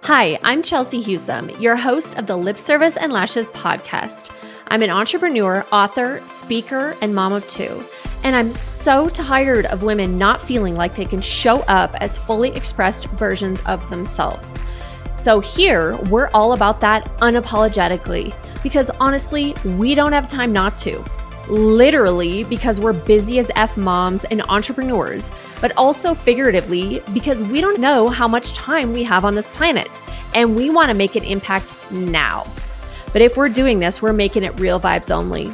Hi, I'm Chelsea Hewsome, your host of the Lip Service and Lashes podcast. I'm an entrepreneur, author, speaker, and mom of two. And I'm so tired of women not feeling like they can show up as fully expressed versions of themselves. So here, we're all about that unapologetically, because honestly, we don't have time not to. Literally, because we're busy as F moms and entrepreneurs, but also figuratively, because we don't know how much time we have on this planet, and we want to make an impact now. But if we're doing this, we're making it real vibes only.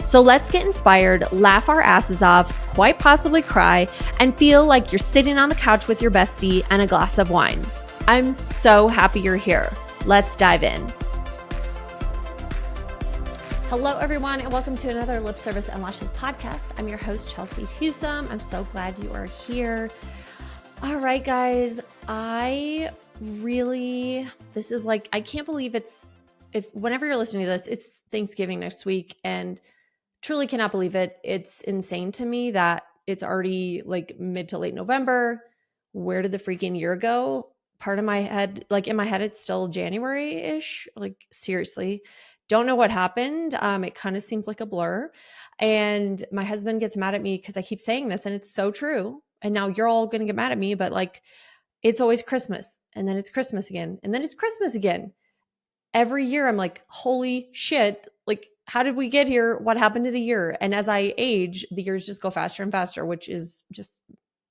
So let's get inspired, laugh our asses off, quite possibly cry, and feel like you're sitting on the couch with your bestie and a glass of wine. I'm so happy you're here. Let's dive in. Hello, everyone, and welcome to another Lip Service and Lashes podcast. I'm your host, Chelsea Hewsome. I'm so glad you are here. All right, guys, I can't believe whenever you're listening to this, it's Thanksgiving next week, and truly cannot believe it. It's insane to me that it's already like mid to late November. Where did the freaking year go? Part of my head, in my head, it's still January-ish. Like, seriously. Don't know what happened. It kind of seems like a blur. And my husband gets mad at me because I keep saying this, and it's so true. And now you're all going to get mad at me, but it's always Christmas, and then it's Christmas again, and then it's Christmas again. Every year I'm like, holy shit, how did we get here? What happened to the year? And as I age, the years just go faster and faster, which is just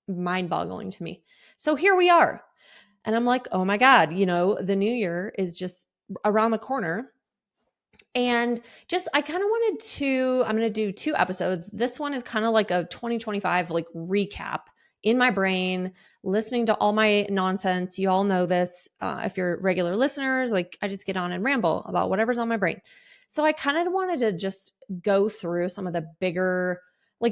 mind-boggling to me. So here we are. And I'm like, oh my God, the new year is just around the corner. And I'm going to do 2 episodes. This one is kind of like a 2025 recap in my brain, listening to all my nonsense. You all know this. If you're regular listeners, I just get on and ramble about whatever's on my brain. So I kind of wanted to just go through some of the bigger,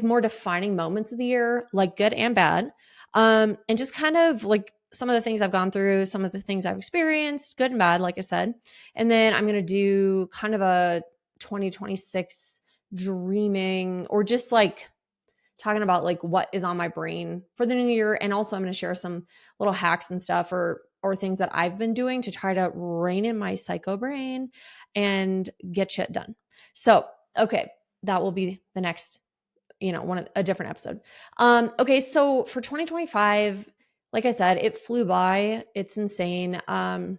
more defining moments of the year, good and bad. And just kind of some of the things I've gone through, some of the things I've experienced, good and bad, like I said. And then I'm going to do kind of a 2026 dreaming, or just talking about what is on my brain for the new year. And also I'm going to share some little hacks and stuff or things that I've been doing to try to rein in my psycho brain and get shit done. So, okay, that will be the next, a different episode. Okay. So for 2025, like I said, it flew by. It's insane. And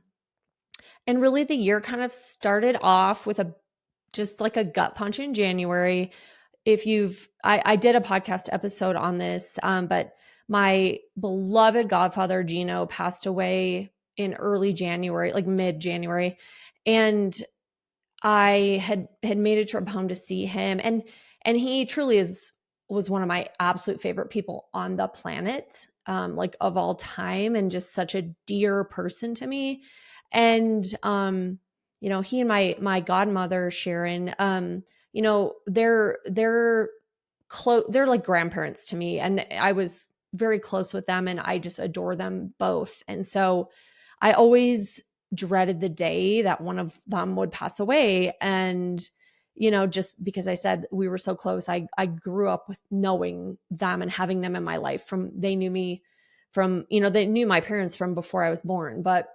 really the year kind of started off with a gut punch in January. I did a podcast episode on this, but my beloved godfather, Gino, passed away in early January, mid-January. And I had made a trip home to see him. And he truly was one of my absolute favorite people on the planet, of all time, and just such a dear person to me. And, he and my godmother, Sharon, they're close, they're like grandparents to me. And I was very close with them, and I just adore them both. And so I always dreaded the day that one of them would pass away. And, just because I said we were so close, I grew up with knowing them and having them in my life they knew me from, they knew my parents from before I was born, but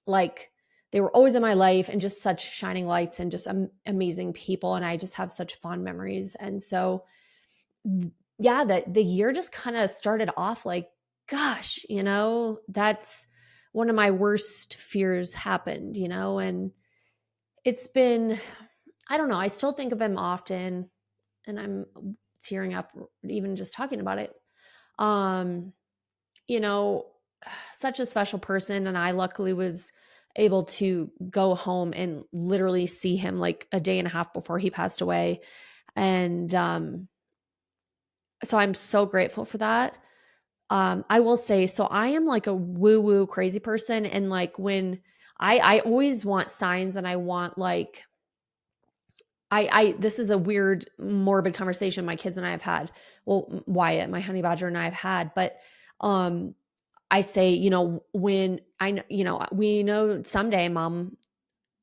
they were always in my life and just such shining lights and just amazing people. And I just have such fond memories. And so, yeah, the year just kind of started off gosh, that's one of my worst fears happened, and it's been, I don't know, I still think of him often, and I'm tearing up even just talking about it. Such a special person. And I luckily was able to go home and literally see him a day and a half before he passed away. And so I'm so grateful for that. I will say, so I am a woo-woo crazy person. And when I always want signs, and I want this is a weird, morbid conversation my kids and I have had. Well, Wyatt, my honey badger, and I have had, but I say, when we know someday mom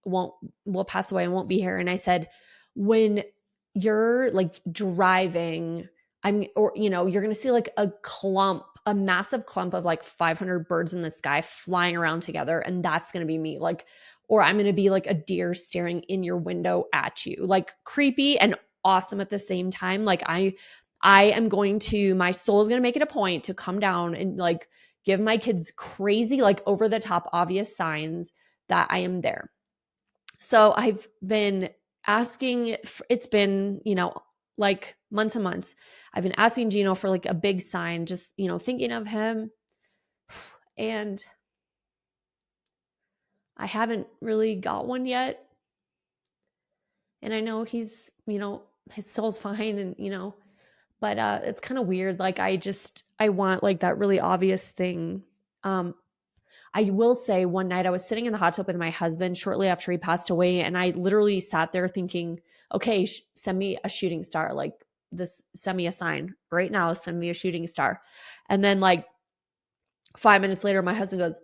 will pass away and won't be here. And I said, when you're driving, you're going to see a clump a massive clump of like 500 birds in the sky flying around together, and that's going to be me. Like, or I'm going to be like a deer staring in your window at you, like creepy and awesome at the same time. Like I am going to, my soul is going to make it a point to come down and like give my kids crazy, like over the top, obvious signs that I am there. So I've been asking, it's been, like months and months. I've been asking Gino for like a big sign, just, thinking of him. And I haven't really got one yet. And I know he's, his soul's fine and, but it's kind of weird. Like I want like that really obvious thing. I will say one night I was sitting in the hot tub with my husband shortly after he passed away. And I literally sat there thinking, okay, send me a shooting star. Like this, send me a sign right now, send me a shooting star. And then like 5 minutes later, my husband goes,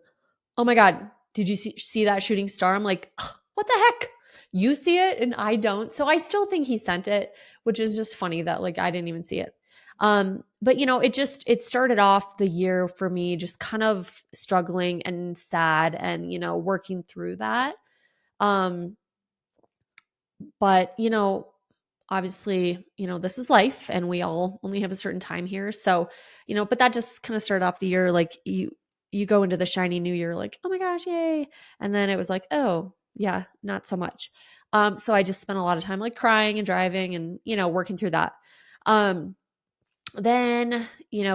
oh my God, did you see that shooting star? I'm like, what the heck? You see it and I don't. So I still think he sent it, which is just funny that like I didn't even see it. But it started off the year for me just kind of struggling and sad and, working through that. But obviously, this is life and we all only have a certain time here. So, but that just kind of started off the year. Like you go into the shiny new year, like, oh my gosh, yay. And then it was like, oh yeah, not so much. So I just spent a lot of time like crying and driving and, working through that. Then,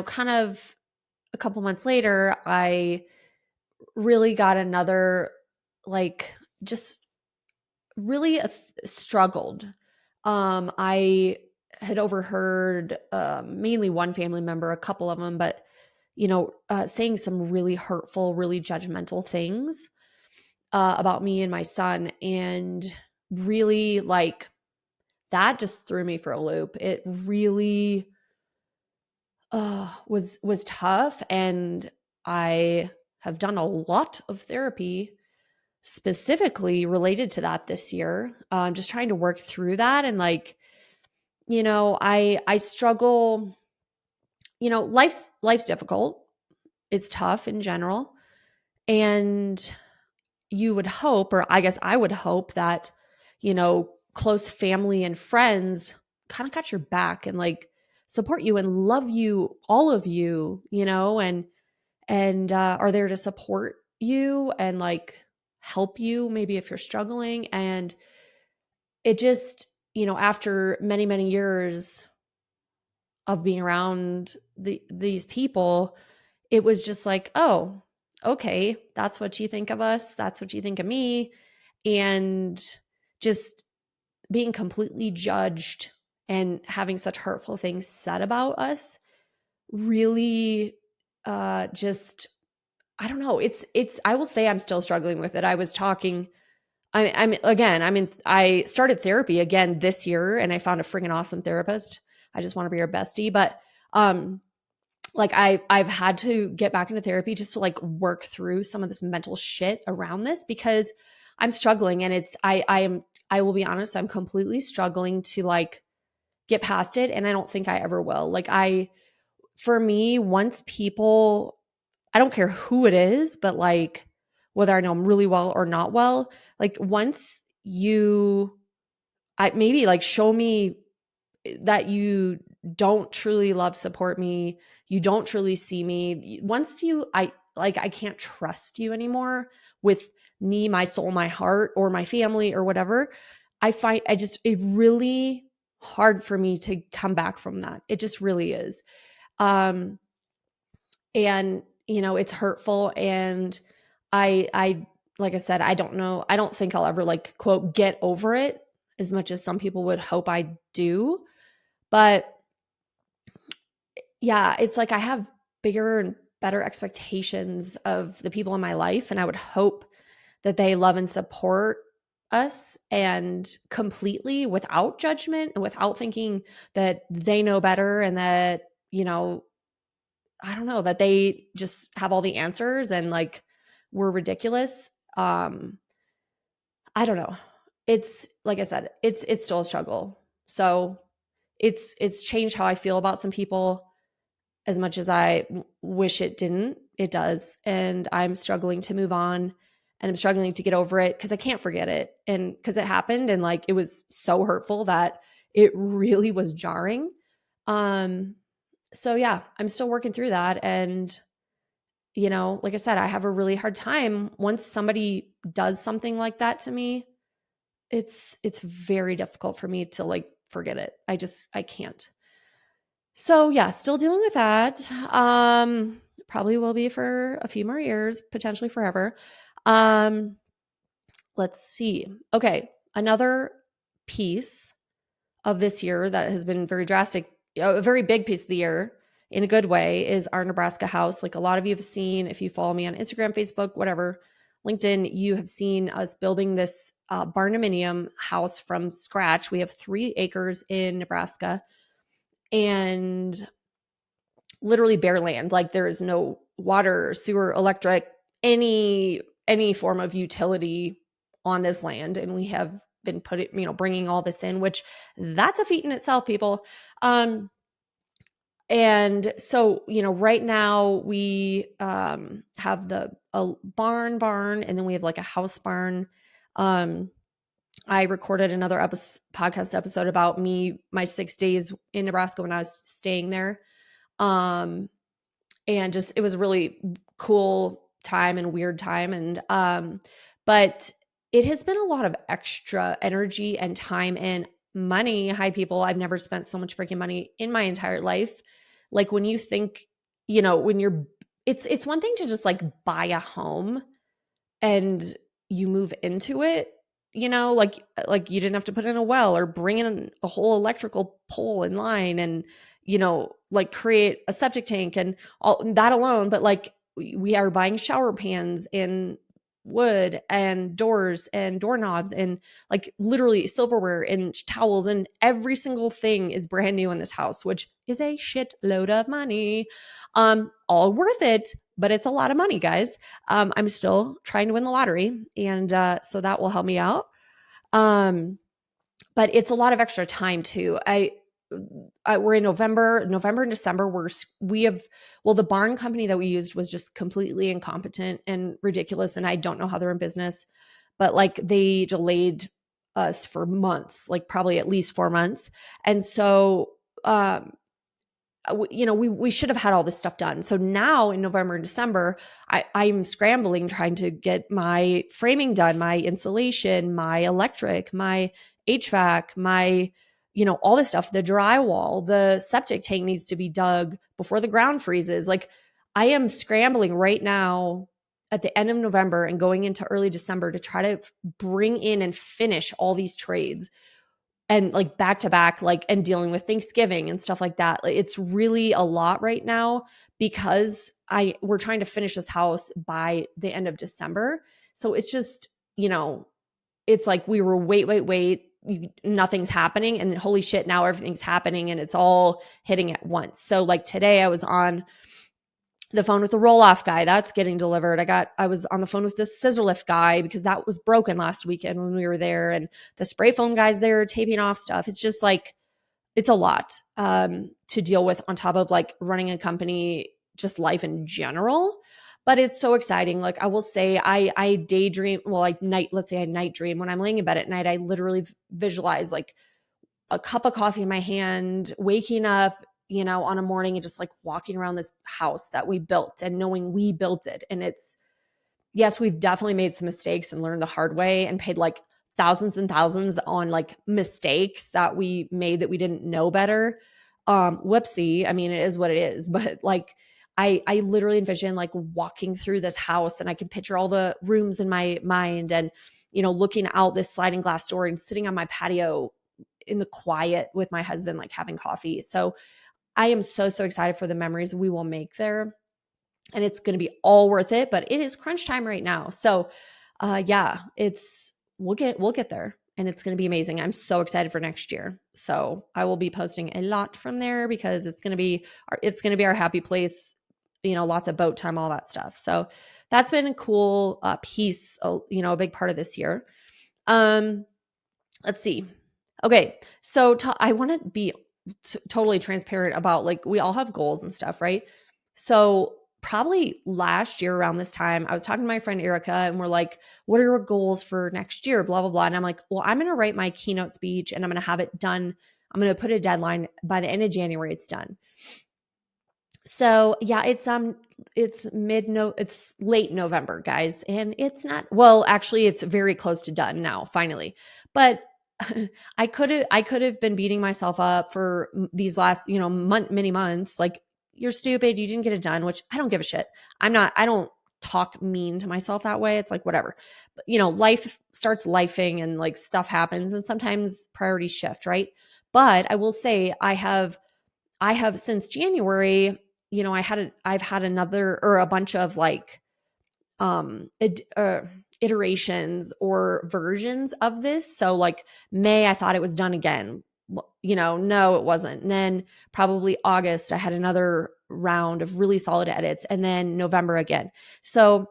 kind of a couple months later, I really got another, like, just really struggled. I had overheard mainly one family member, a couple of them, but, saying some really hurtful, really judgmental things about me and my son. And really, like, that just threw me for a loop. It really was tough. And I have done a lot of therapy specifically related to that this year. Just trying to work through that. And like, I struggle, life's difficult. It's tough in general. And you would hope, or I guess I would hope that, close family and friends kind of got your back and like support you and love you, all of you, and are there to support you and like help you maybe if you're struggling. And it just, after many, many years of being around these people, it was just like, oh, okay, that's what you think of us. That's what you think of me. And just being completely judged and having such hurtful things said about us really just, I don't know. I will say I'm still struggling with it. I was talking, I started therapy again this year and I found a freaking awesome therapist. I just want to be her bestie. But, like I've had to get back into therapy just to like work through some of this mental shit around this because I'm struggling and I will be honest, I'm completely struggling to like get past it. And I don't think I ever will. Like for me, once people, I don't care who it is, but like whether I know them really well or not well, like once I maybe like show me that you don't truly love, support me, you don't truly see me. Once I can't trust you anymore with me, my soul, my heart, or my family or whatever. I find it really hard for me to come back from that. It just really is. And it's hurtful. And I, like I said, I don't know. I don't think I'll ever like quote, get over it as much as some people would hope I do. But yeah, it's like I have bigger and better expectations of the people in my life. And I would hope that they love and support us and completely without judgment and without thinking that they know better and that, I don't know, that they just have all the answers and like we're ridiculous. I don't know. It's like I said, it's still a struggle. So it's changed how I feel about some people. as much as I wish it didn't, it does. And I'm struggling to move on, and I'm struggling to get over it because I can't forget it. And because it happened, and like it was so hurtful that it really was jarring. So yeah, I'm still working through that. And, like I said, I have a really hard time once somebody does something like that to me. It's very difficult for me to like forget it. I can't. So yeah, still dealing with that. Probably will be for a few more years, potentially forever. Um, let's see. Okay, another piece of this year that has been very drastic, a very big piece of the year in a good way, is our Nebraska house. Like a lot of you have seen, if you follow me on Instagram, Facebook, whatever, LinkedIn, you have seen us building this barndominium house from scratch. We have 3 acres in Nebraska, and literally bare land. Like there is no water, sewer, electric, any form of utility on this land, and we have been bringing all this in, which that's a feat in itself, people. And so, right now we have a barn, and then we have like a house barn. I recorded another podcast episode about my 6 days in Nebraska when I was staying there. And just it was a really cool time and weird time, and but it has been a lot of extra energy and time and money. Hi people, I've never spent so much freaking money in my entire life. Like when you think, when it's one thing to just like buy a home and you move into it, like you didn't have to put in a well or bring in a whole electrical pole in line and like create a septic tank and all that alone. But like we are buying shower pans and wood and doors and doorknobs and like literally silverware and towels, and every single thing is brand new in this house, which is a shit load of money. All worth it, but it's a lot of money, guys. I'm still trying to win the lottery, and so that will help me out. But it's a lot of extra time too. We're in November and December. The barn company that we used was just completely incompetent and ridiculous, and I don't know how they're in business, but like they delayed us for months, like probably at least 4 months. And so we should have had all this stuff done. So now in November and December, I'm scrambling trying to get my framing done, my insulation, my electric, my HVAC, my, all this stuff, the drywall, the septic tank needs to be dug before the ground freezes. Like I am scrambling right now at the end of November and going into early December to try to bring in and finish all these trades, and like back to back, like, and dealing with Thanksgiving and stuff like that. Like it's really a lot right now because we're trying to finish this house by the end of December. So it's just, it's like we were wait, nothing's happening, and then holy shit, now everything's happening and it's all hitting at once. So like today I was on the phone with the roll-off guy that's getting delivered. I was on the phone with the scissor lift guy because that was broken last weekend when we were there, and the spray foam guy's there taping off stuff. It's just like it's a lot to deal with on top of like running a company, just life in general. But it's so exciting. Like I will say I daydream, well, like let's say I night dream. When I'm laying in bed at night, I literally visualize like a cup of coffee in my hand, waking up, on a morning and just like walking around this house that we built and knowing we built it. And yes, we've definitely made some mistakes and learned the hard way and paid like thousands and thousands on like mistakes that we made that we didn't know better. Whoopsie. I mean, it is what it is, but like I literally envision like walking through this house, and I can picture all the rooms in my mind and, looking out this sliding glass door and sitting on my patio in the quiet with my husband, like having coffee. So I am so, so excited for the memories we will make there. And it's going to be all worth it, but it is crunch time right now. So yeah, we'll get there, and it's going to be amazing. I'm so excited for next year. So I will be posting a lot from there because it's going to be our happy place, lots of boat time, all that stuff. So that's been a cool piece, a big part of this year. Let's see. Okay. So I want to be totally transparent about like we all have goals and stuff, right? So probably last year around this time, I was talking to my friend Erica and we're like, what are your goals for next year? Blah, blah, blah. And I'm like, well, I'm going to write my keynote speech and I'm going to have it done. I'm going to put a deadline by the end of January. It's done. So yeah, it's it's late November, guys. And it's not, well, actually it's very close to done now, finally. But I could have been beating myself up for these last, many months. Like, you're stupid, you didn't get it done, which I don't give a shit. I don't talk mean to myself that way. It's like, whatever. But, life starts lifing and like stuff happens and sometimes priorities shift, right? But I will say I have since January, I've had another or a bunch of like iterations or versions of this. So like May, I thought it was done again. No, it wasn't. And then probably August, I had another round of really solid edits, and then November again. So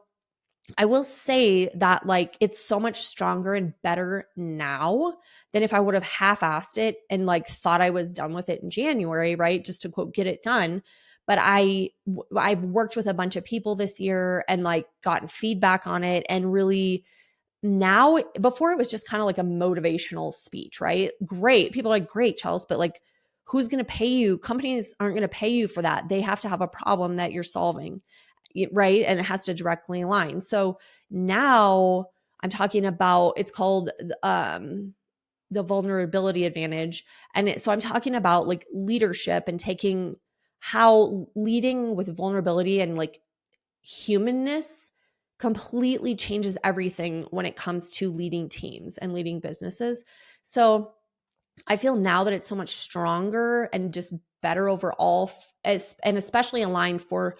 I will say that like it's so much stronger and better now than if I would have half-assed it and like thought I was done with it in January, right? Just to quote, get it done. But I've worked with a bunch of people this year and like gotten feedback on it, and really now, before it was just kind of like a motivational speech, right? Great. People are like, great, Chelsea, but like, who's going to pay you? Companies aren't going to pay you for that. They have to have a problem that you're solving, right? And it has to directly align. So now I'm talking about, it's called the vulnerability advantage. And so I'm talking about like leadership and taking how leading with vulnerability and like humanness completely changes everything when it comes to leading teams and leading businesses. So I feel now that it's so much stronger and just better overall, and especially aligned for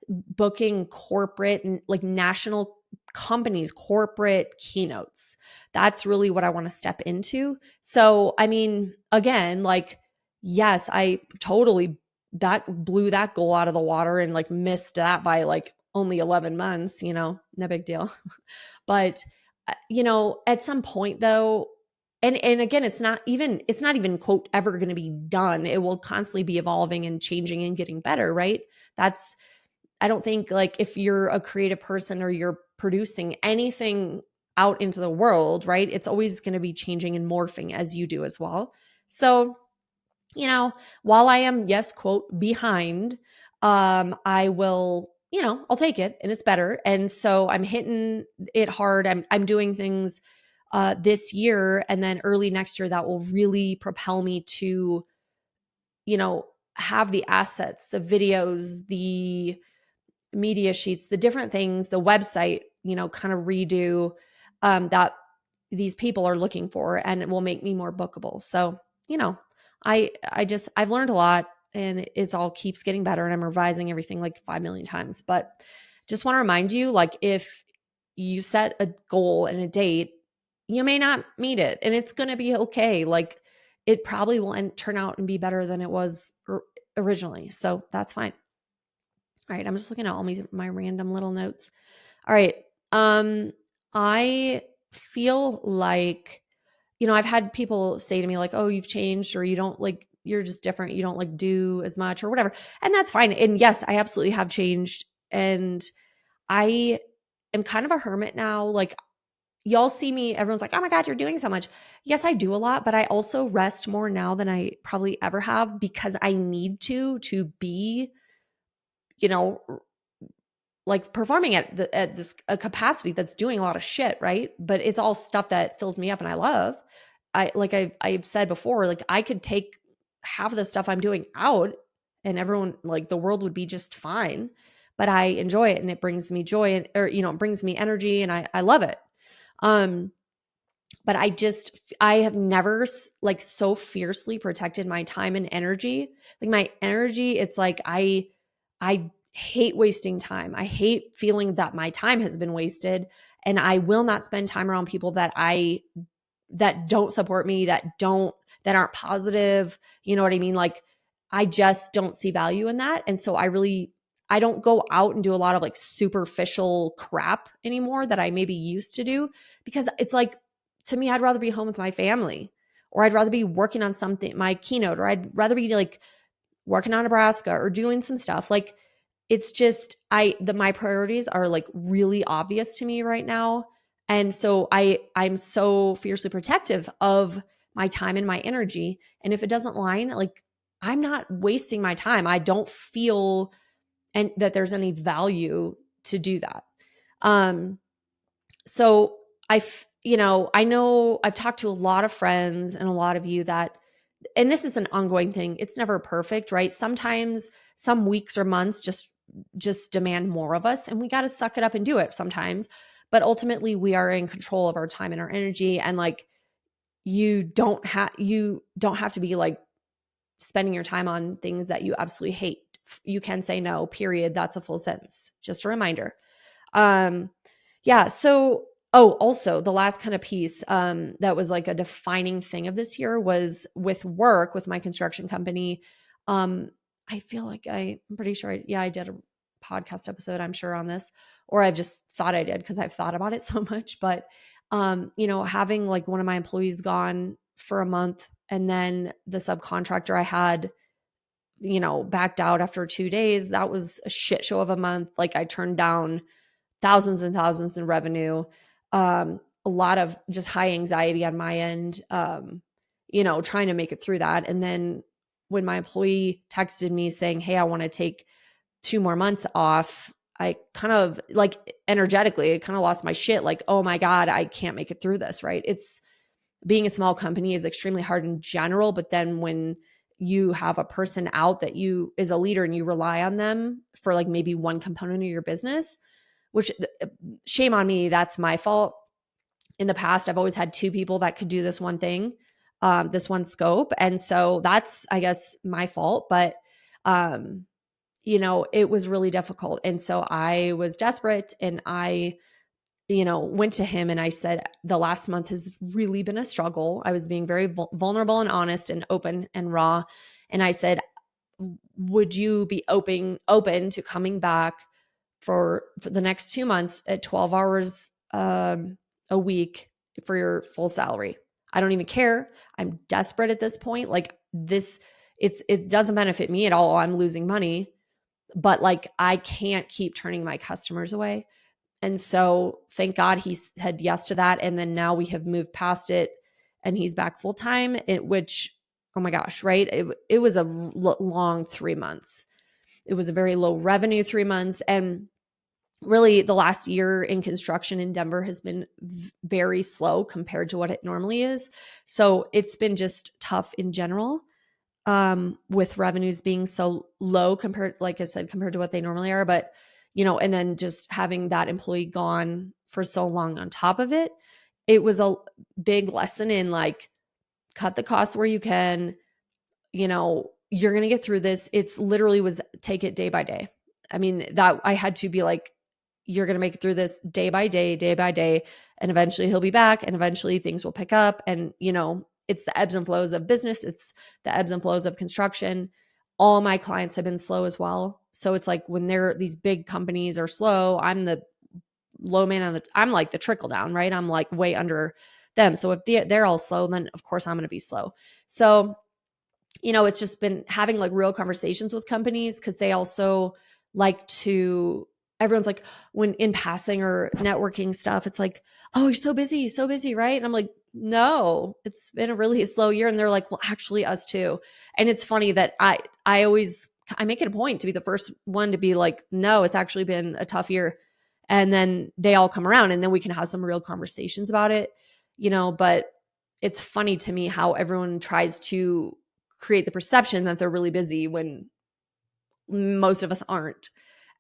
booking corporate and like national companies, corporate keynotes. That's really what I want to step into. So, I mean, again, like, yes, I totally that blew that goal out of the water and like missed that by like only 11 months, no big deal. But at some point though, and again, it's not even quote ever going to be done. It will constantly be evolving and changing and getting better, right? That's I don't think like if you're a creative person or you're producing anything out into the world, right? It's always going to be changing and morphing as you do as well. So, while I am, yes, quote, behind, I will, I'll take it and it's better. And so I'm hitting it hard. I'm doing things this year and then early next year that will really propel me to, have the assets, the videos, the media sheets, the different things, the website, kind of redo that these people are looking for, and it will make me more bookable. So, I've learned a lot, and it's all keeps getting better, and I'm revising everything like 5 million times. But just want to remind you, like, if you set a goal and a date, you may not meet it, and it's going to be okay. Like, it probably will turn out and be better than it was originally. So that's fine. All right, I'm just looking at all my random little notes. All right. I feel like, I've had people say to me like, "Oh, you've changed," or "You don't like you're just different. You don't like do as much," or whatever. And that's fine. And yes, I absolutely have changed, and I am kind of a hermit now. Like, y'all see me, everyone's like, "Oh my God, you're doing so much." Yes, I do a lot, but I also rest more now than I probably ever have because I need to be, you know, like performing at this a capacity that's doing a lot of shit, right? But it's all stuff that fills me up and I love. I've said before, like I could take half of the stuff I'm doing out and everyone like the world would be just fine. But I enjoy it and it brings me joy and it brings me energy and I love it. Um but I have never like so fiercely protected my time and energy. Like my energy, it's like I hate wasting time. I hate feeling that my time has been wasted, and I will not spend time around people that don't support me, that aren't positive. You know what I mean? Like I just don't see value in that. And so I don't go out and do a lot of like superficial crap anymore that I maybe used to do, because it's like, to me, I'd rather be home with my family or I'd rather be working on something, my keynote, or I'd rather be like working on Nebraska or doing some stuff. Like it's just my priorities are like really obvious to me right now. And so I'm so fiercely protective of my time and my energy. And if it doesn't line, like I'm not wasting my time. I don't feel and that there's any value to do that. So I know I've talked to a lot of friends and a lot of you that, and this is an ongoing thing. It's never perfect, right? Sometimes some weeks or months just demand more of us, and we got to suck it up and do it sometimes. But ultimately, we are in control of our time and our energy, and like you don't have to be like spending your time on things that you absolutely hate. You can say no, period. That's a full sentence. Just a reminder. Um, yeah. So, also the last kind of piece that was like a defining thing of this year was with work with my construction company. I feel like I'm pretty sure, I did a podcast episode, I'm sure, on this, or I've just thought I did because I've thought about it so much. But, having like one of my employees gone for a month and then the subcontractor I had, backed out after 2 days, that was a shit show of a month. Like I turned down thousands and thousands in revenue, a lot of just high anxiety on my end, trying to make it through that. And then when my employee texted me saying, "Hey, I want to take 2 more months off," I kind of like energetically, I kind of lost my shit. Like, oh my God, I can't make it through this, right? It's being a small company is extremely hard in general. But then when you have a person out that you is a leader and you rely on them for like maybe one component of your business, which shame on me, that's my fault. In the past, I've always had two people that could do this one thing, this one scope. And so that's, I guess, my fault. But, it was really difficult. And so I was desperate and I, went to him and I said, the last month has really been a struggle. I was being very vulnerable and honest and open and raw. And I said, would you be open to coming back for the next 2 months at 12 hours a week for your full salary? I don't even care. I'm desperate at this point. Like this, it doesn't benefit me at all. I'm losing money, but like I can't keep turning my customers away. And so thank God he said yes to that. And then now we have moved past it and he's back full time, which, oh my gosh, right? It was a long 3 months. It was a very low revenue 3 months. And really the last year in construction in Denver has been very slow compared to what it normally is. So it's been just tough in general, with revenues being so low compared, like I said, compared to what they normally are. But, and then just having that employee gone for so long on top of it, it was a big lesson in like, cut the costs where you can, you're going to get through this. It's literally was take it day by day. I mean, that I had to be like, you're going to make it through this day by day. And eventually he'll be back and eventually things will pick up. And, it's the ebbs and flows of business. It's the ebbs and flows of construction. All my clients have been slow as well. So it's like when these big companies are slow, I'm the low man I'm like the trickle down, right? I'm like way under them. So if they're all slow, then of course I'm going to be slow. So, it's just been having like real conversations with companies because they also like to, everyone's like, when in passing or networking stuff, it's like, oh, you're so busy, right? And I'm like, no, it's been a really slow year. And they're like, well, actually us too. And it's funny that I make it a point to be the first one to be like, no, it's actually been a tough year. And then they all come around and then we can have some real conversations about it, but it's funny to me how everyone tries to create the perception that they're really busy when most of us aren't.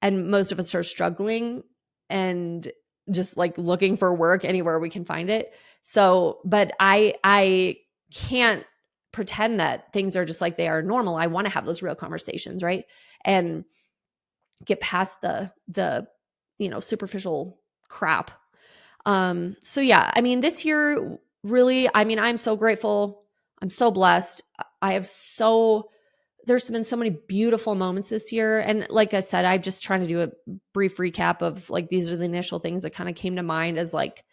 And most of us are struggling and just like looking for work anywhere we can find it. So, but I can't pretend that things are just like they are normal. I want to have those real conversations, right? And get past the superficial crap. So yeah, I mean, this year really, I mean, I'm so grateful. I'm so blessed. There's been so many beautiful moments this year. And like I said, I'm just trying to do a brief recap of like, these are the initial things that kind of came to mind as like,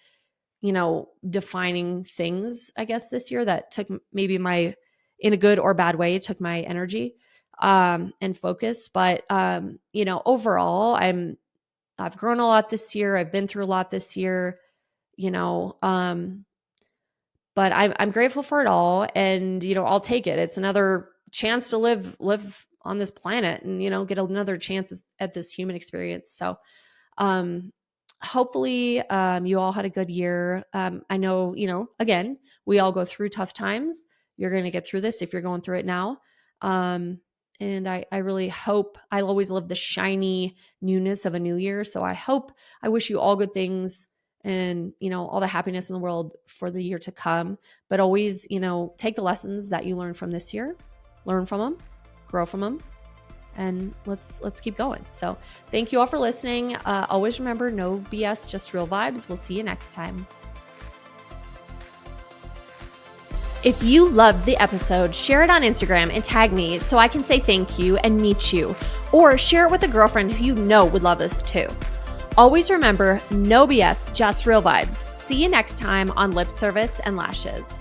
defining things, I guess, this year that took maybe in a good or bad way, took my energy and focus. But, overall, I've grown a lot this year. I've been through a lot this year, but I'm grateful for it all. And, I'll take it. It's another chance to live on this planet and, get another chance at this human experience. So, hopefully, you all had a good year. I know, again, we all go through tough times. You're going to get through this if you're going through it now. And I really hope I'll always love the shiny newness of a new year. So I wish you all good things and, all the happiness in the world for the year to come, but always, take the lessons that you learned from this year, learn from them, grow from them, and let's keep going. So thank you all for listening. Always remember, no BS, just real vibes. We'll see you next time. If you loved the episode, share it on Instagram and tag me so I can say thank you and meet you, or share it with a girlfriend who would love this too. Always remember, no BS, just real vibes. See you next time on Lip Service and Lashes.